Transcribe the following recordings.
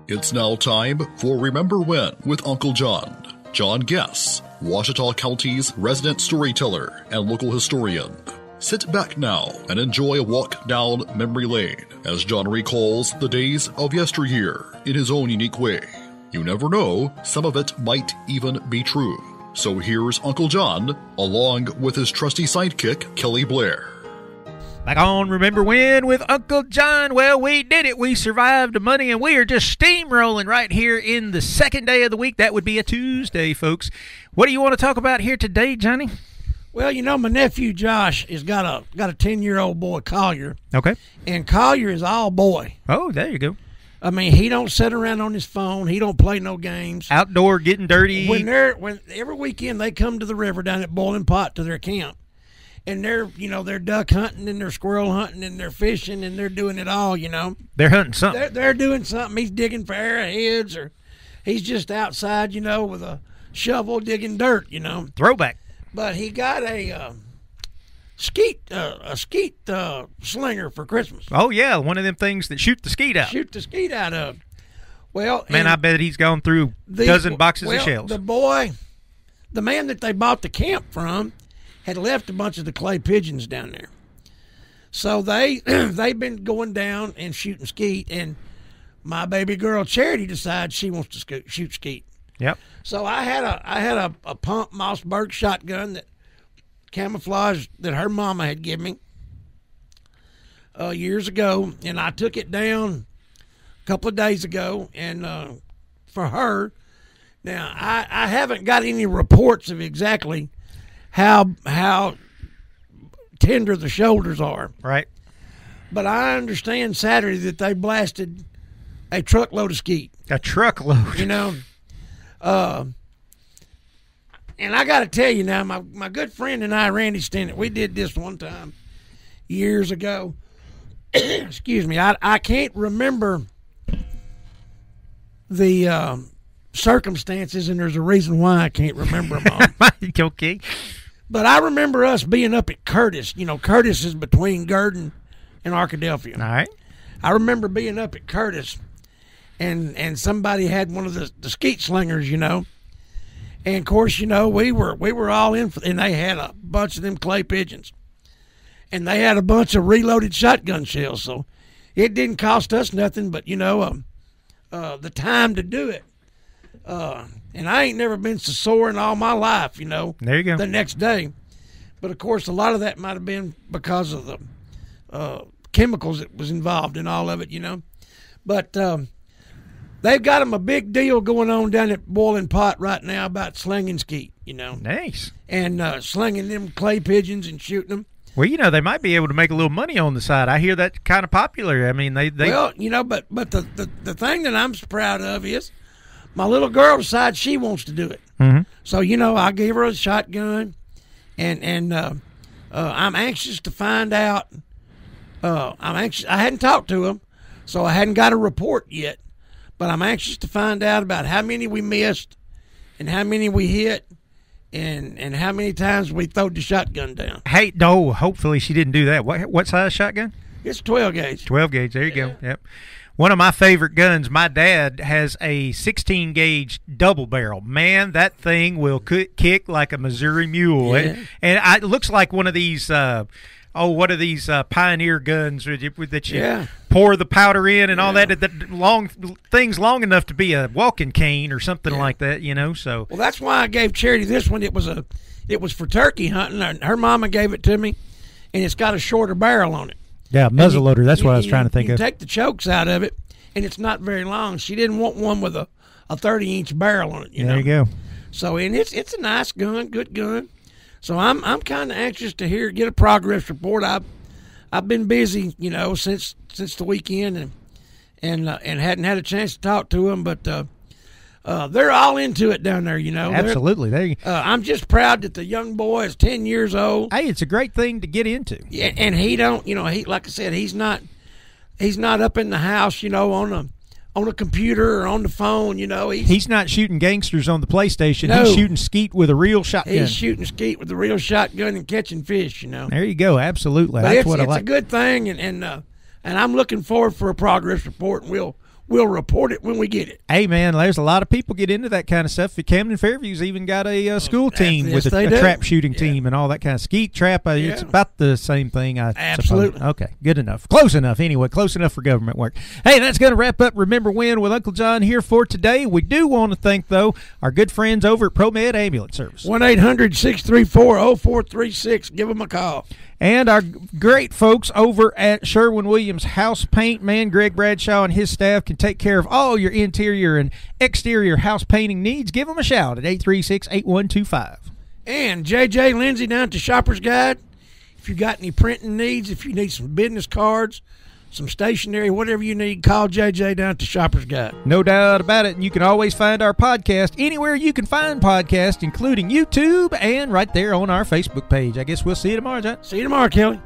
It's now time for Remember When with Uncle John. John Guess, Ouachita County's resident storyteller and local historian. Sit back now and enjoy a walk down memory lane as John recalls the days of yesteryear in his own unique way. You never know, some of it might even be true. So here's Uncle John, along with his trusty sidekick, Kelly Blair. Back on Remember When with Uncle John. Well, we did it. We survived the money, and we are just steamrolling right here in the second day of the week. That would be a Tuesday, folks. What do you want to talk about here today, Johnny? Well, you know, my nephew Josh has got a 10-year-old boy, Collier. Okay. And Collier is all boy. Oh, there you go. I mean, he don't sit around on his phone. He don't play no games. Outdoor, getting dirty. When every weekend they come to the river down at Boiling Pot to their camp. And they're duck hunting and they're squirrel hunting and they're fishing and they're doing it all, you know. They're hunting something. They're doing something. He's digging for arrowheads, or he's just outside, you know, with a shovel digging dirt, you know. Throwback. But he got a skeet slinger for Christmas. Oh yeah, one of them things that shoot the skeet out. Shoot the skeet out of. Well, man, I bet he's gone through a dozen boxes of shells. The man that they bought the camp from, had left a bunch of the clay pigeons down there. So they've been going down and shooting skeet, and my baby girl Charity decides she wants to shoot skeet. Yep. So I had a pump Mossberg shotgun that camouflage that her mama had given me years ago, and I took it down a couple of days ago, and for her. Now I haven't got any reports of exactly how tender the shoulders are. Right. But I understand Saturday that they blasted a truckload of skeet. A truckload. You know. And I got to tell you now, my good friend and I, Randy Stennett, we did this one time years ago. Excuse me. I can't remember the circumstances, and there's a reason why I can't remember them all. Okay. But I remember us being up at Curtis. You know, Curtis is between Gurdon and Arkadelphia. All right. I remember being up at Curtis, and somebody had one of the skeet slingers, you know. And, of course, you know, we were all in, and they had a bunch of them clay pigeons. And they had a bunch of reloaded shotgun shells, so it didn't cost us nothing but, you know, the time to do it. And I ain't never been so sore in all my life, you know. There you go. The next day. But, of course, a lot of that might have been because of the chemicals that was involved in all of it, you know. But they've got them a big deal going on down at Boiling Pot right now about slinging skeet, you know. Nice. And slinging them clay pigeons and shooting them. Well, you know, they might be able to make a little money on the side. I hear that's kind of popular. I mean, they Well, you know, but the thing that I'm so proud of is my little girl decides she wants to do it. Mm-hmm. So, you know, I gave her a shotgun, and I'm anxious to find out. I hadn't talked to him, so I hadn't got a report yet. But I'm anxious to find out about how many we missed, and how many we hit, and how many times we throwed the shotgun down. Hey, no, hopefully she didn't do that. What size shotgun? It's 12 gauge. 12 gauge. There you go. Yep. One of my favorite guns, my dad has a 16 gauge double barrel. Man, that thing will kick like a Missouri mule. Yeah. And it looks like one of these, what are these Pioneer guns that you pour the powder in and all that long things long enough to be a walking cane or something like that, you know. So well, that's why I gave Charity this one. It was for turkey hunting. Her mama gave it to me, and it's got a shorter barrel on it. Yeah, muzzleloader. That's what I was trying to think of. You take the chokes out of it, and it's not very long. She didn't want one with a 30-inch barrel on it. There you go. So, and it's a nice gun, good gun. So I'm kind of anxious to get a progress report. I've been busy, you know, since the weekend, and hadn't had a chance to talk to them, but they're all into it down there, you know. Absolutely. I'm just proud that the young boy is 10 years old. Hey, it's a great thing to get into. Yeah, and he don't, you know, like I said, he's not up in the house, you know, on a computer or on the phone, you know. He's not shooting gangsters on the PlayStation. No. He's shooting skeet with a real shotgun. He's shooting skeet with a real shotgun and catching fish, you know. There you go. Absolutely. But That's what I like. It's a good thing, and I'm looking forward for a progress report, and we'll we'll report it when we get it. Hey, man, there's a lot of people get into that kind of stuff. Camden Fairview's even got a school team with a trap shooting team and all that kind of skeet trap. It's about the same thing, I Absolutely. suppose. Okay, good enough. Close enough, anyway. Close enough for government work. Hey, that's going to wrap up Remember When with Uncle John here for today. We do want to thank, though, our good friends over at ProMed Ambulance Service. 1-800-634-0436. Give them a call. And our great folks over at Sherwin-Williams House Paint. Man, Greg Bradshaw and his staff can take care of all your interior and exterior house painting needs. Give them a shout at 836-8125. And J.J. Lindsay down to Shopper's Guide. If you got any printing needs, if you need some business cards, some stationery, whatever you need, call JJ down to Shopper's Guide. No doubt about it. And you can always find our podcast anywhere you can find podcasts, including YouTube and right there on our Facebook page. I guess we'll see you tomorrow, John. See you tomorrow, Kelly.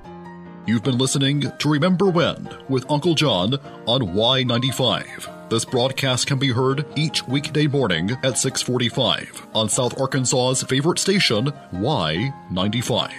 You've been listening to Remember When with Uncle John on Y95. This broadcast can be heard each weekday morning at 6:45 on South Arkansas's favorite station, Y95.